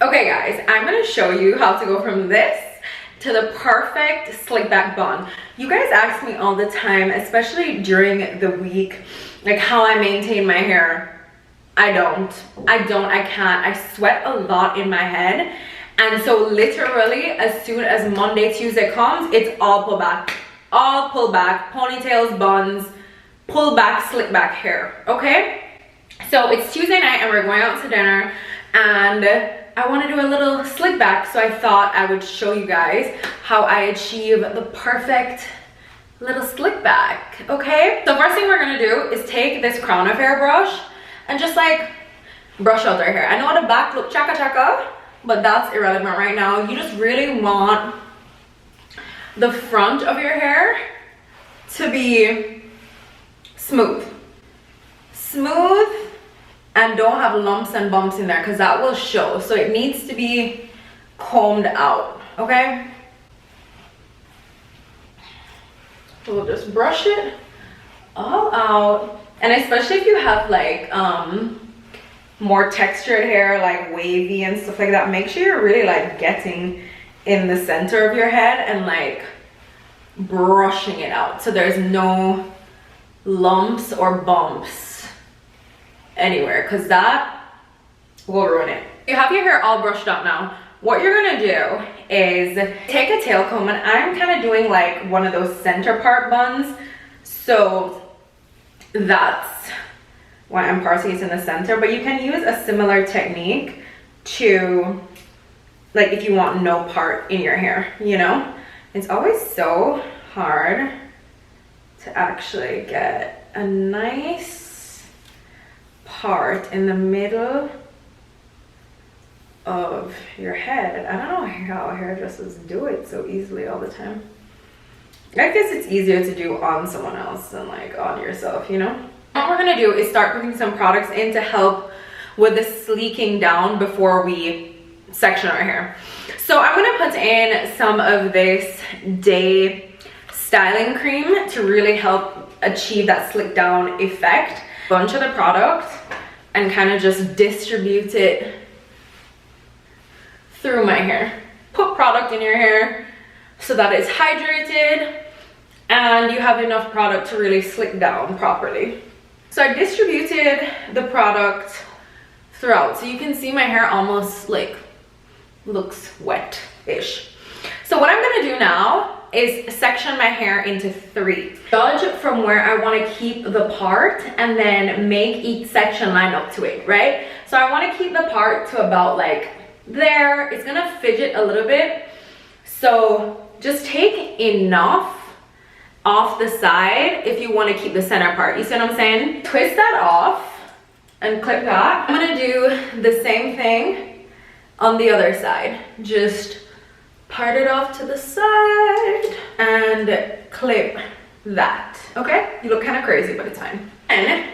Okay guys, I'm gonna show you how to go from this to the perfect slick back bun. You guys ask me all the time, especially during the week, like how I maintain my hair. I can't. I sweat a lot in my head. And so literally as soon as Monday, Tuesday comes, it's all pull back, ponytails, buns, pull back, slick back hair, okay? So it's Tuesday night and we're going out to dinner and I want to do a little slick back, so I thought I would show you guys how I achieve the perfect little slick back, okay? So first thing we're gonna do is take this crown of hair brush and just like brush out their hair. I know the back look chaka chaka, but that's irrelevant right now. You just really want the front of your hair to be smooth and don't have lumps and bumps in there, because that will show. So it needs to be combed out, okay? So we'll just brush it all out. And especially if you have like more textured hair, like wavy and stuff like that, make sure you're really like getting in the center of your head and like brushing it out so there's no lumps or bumps anywhere, because that will ruin it. You have your hair all brushed up now. What you're gonna do is take a tail comb, and I'm kind of doing like one of those center part buns, so that's why I'm parsing it in the center. But you can use a similar technique to like if you want no part in your hair, you know? It's always so hard to actually get a nice part in the middle of your head. I don't know how hairdressers do it so easily all the time. I guess it's easier to do on someone else than like on yourself, you know? What we're gonna do is start putting some products in to help with the sleeking down before we section our hair. So I'm gonna put in some of this day styling cream to really help achieve that slick down effect. Bunch of the product and kind of just distribute it through my hair. Put product in your hair so that it's hydrated and you have enough product to really slick down properly. So I distributed the product throughout, so you can see my hair almost like looks wet-ish. So what I'm gonna do now is section my hair into 3. Judge from where I want to keep the part and then make each section line up to it, right? So I want to keep the part to about like there. It's gonna fidget a little bit, so just take enough off the side if you want to keep the center part. You see what I'm saying? Twist that off and clip that. I'm gonna do the same thing on the other side. Just part it off to the side and clip that, okay? You look kind of crazy, but it's fine. And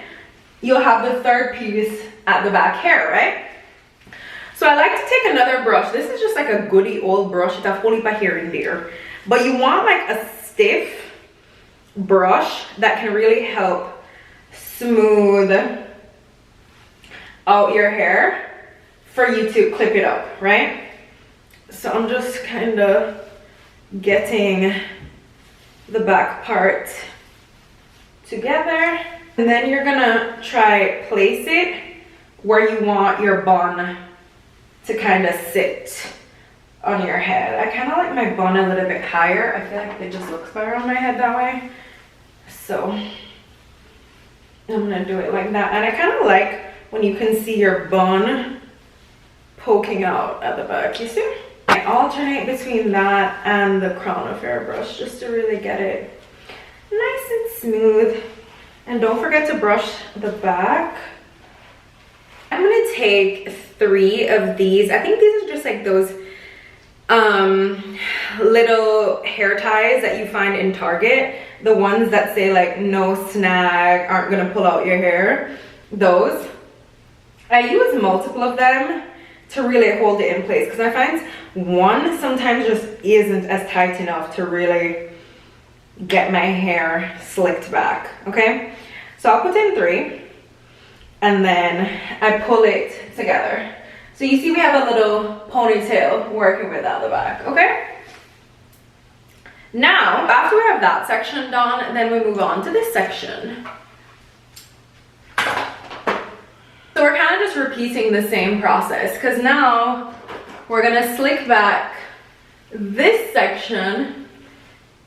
you'll have the third piece at the back hair, right? So I like to take another brush. This is just like a goody old brush. It's a whole heap of hair in there. But you want like a stiff brush that can really help smooth out your hair for you to clip it up, right? So I'm just kind of getting the back part together, and then you're gonna try place it where you want your bun to kind of sit on your head. I kind of like my bun a little bit higher. I feel like it just looks better on my head that way. So I'm gonna do it like that. And I kind of like when you can see your bun poking out at the back, you see? I alternate between that and the crown of hair brush just to really get it nice and smooth. And don't forget to brush the back. I'm gonna take 3 of these. I think these are just like those little hair ties that you find in Target. The ones that say like no snag, aren't gonna pull out your hair. Those. I use multiple of them to really hold it in place, because I find one sometimes just isn't as tight enough to really get my hair slicked back, okay? So I'll put in 3 and then I pull it together. So you see we have a little ponytail working with at the back, okay? Now, after we have that section done, then we move on to this section. So we're kind of just repeating the same process because now we're gonna slick back this section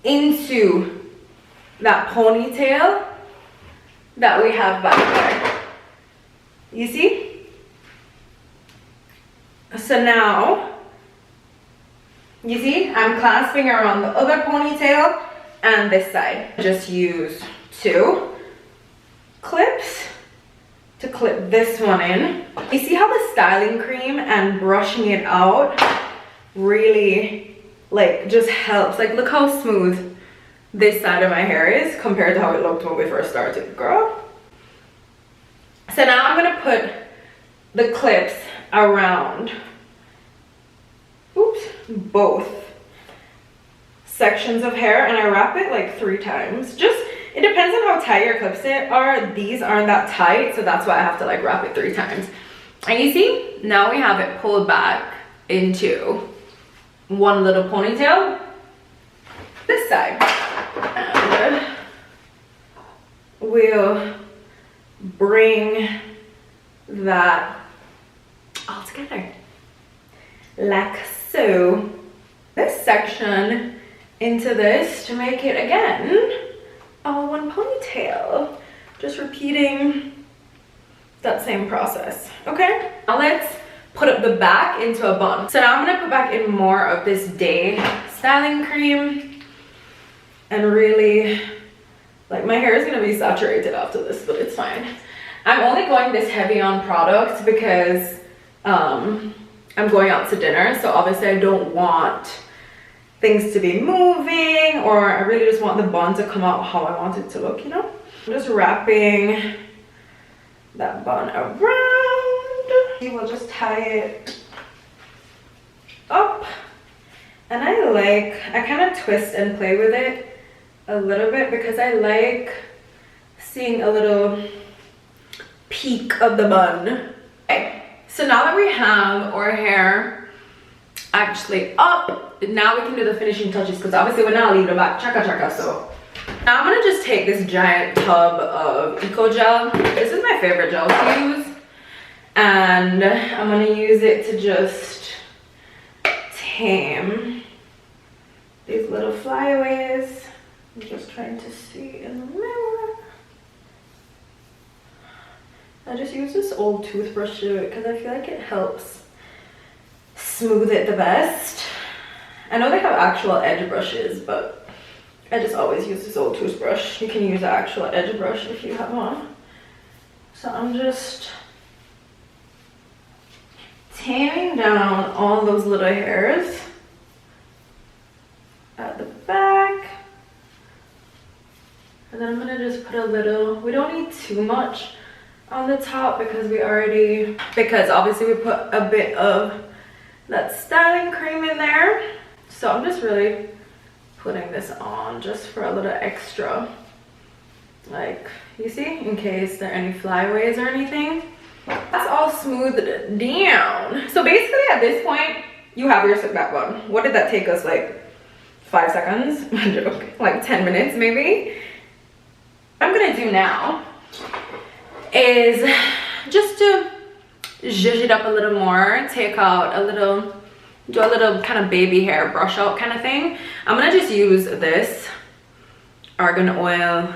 into that ponytail that we have back there. You see? So now, you see, I'm clasping around the other ponytail and this side. Just use 2 clips to clip this one in. You see how the styling cream and brushing it out really like just helps. Like look how smooth this side of my hair is compared to how it looked when we first started, girl. So now I'm gonna put the clips around, oops, both sections of hair, and I wrap it like 3 times. Just, it depends on how tight your clips are. These aren't that tight, so that's why I have to like wrap it 3 times. And you see, now we have it pulled back into one little ponytail this side. And we'll bring that all together like so. This section into this to make it again all one ponytail. Just repeating that same process. Okay, now let's put up the back into a bun. So now I'm gonna put back in more of this day styling cream and really, like, my hair is gonna be saturated after this, but it's fine. I'm only going this heavy on product because I'm going out to dinner, so obviously I don't want things to be moving, or I really just want the bun to come out how I want it to look, you know? I'm just wrapping that bun around. You will just tie it up, and I kind of twist and play with it a little bit because I like seeing a little peak of the bun. Okay, so now that we have our hair actually up, now we can do the finishing touches because obviously we're not leaving the back chaka chaka. So now I'm gonna just take this giant tub of Eco Gel. This is my favorite gel to use, and I'm gonna use it to just tame these little flyaways. I'm just trying to see in the mirror. I just use this old toothbrush to do it because I feel like it helps smooth it the best. I know they have actual edge brushes, but I just always use this old toothbrush. You can use an actual edge brush if you have one. So I'm just taming down all those little hairs at the back. And then I'm gonna just put a little, we don't need too much on the top because obviously we put a bit of that styling cream in there. So I'm just really putting this on just for a little extra, like, you see, in case there are any flyaways or anything. That's all smoothed down. So basically at this point, you have your slick back bun. What did that take us, like 5 seconds? I'm joking, like 10 minutes maybe. What I'm gonna do now is just to zhuzh it up a little more, take out a little, do a little kind of baby hair brush out kind of thing. I'm gonna just use this Argan Oil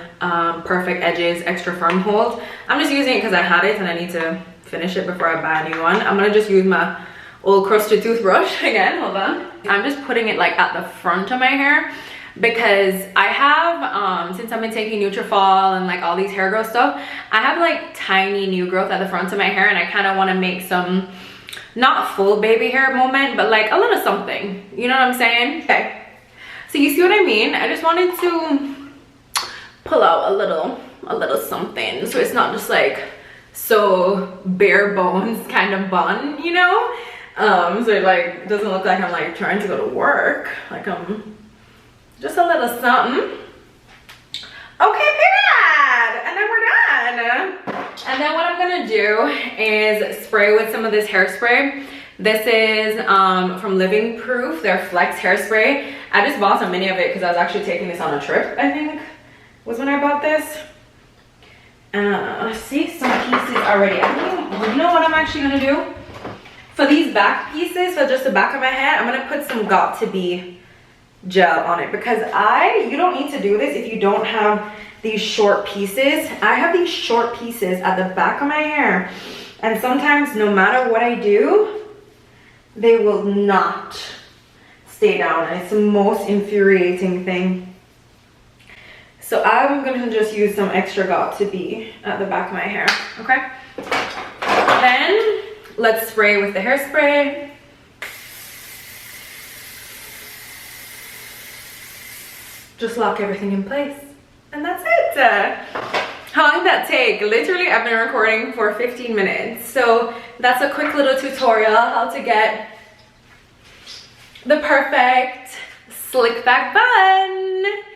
Perfect Edges Extra Firm Hold. I'm just using it because I had it and I need to finish it before I buy a new one. I'm gonna just use my old crusted toothbrush again, hold on. I'm just putting it like at the front of my hair because I have, since I've been taking Nutrafol and like all these hair growth stuff, I have like tiny new growth at the front of my hair, and I kind of want to make some, not full baby hair moment, but like a little something, you know what I'm saying? Okay, so you see what I mean? I just wanted to pull out a little something, so it's not just like so bare bones kind of bun, you know? So it like doesn't look like I'm like trying to go to work, like I'm just a little something. Okay, period. And then we're done. And then what I'm gonna do is spray with some of this hairspray. This is from Living Proof, their Flex hairspray. I just bought so many of it because I was actually taking this on a trip, I think, was when I bought this. See, some pieces already. You know what I'm actually gonna do? For these back pieces, for just the back of my head, I'm gonna put some Got To Be gel on it because you don't need to do this if you don't have these short pieces. I have these short pieces at the back of my hair, and sometimes no matter what I do, they will not stay down, and it's the most infuriating thing. So I'm gonna just use some extra Got To Be at the back of my hair, okay? Then let's spray with the hairspray. Just lock everything in place, and that's it. How long did that take? Literally, I've been recording for 15 minutes. So that's a quick little tutorial how to get the perfect slick back bun.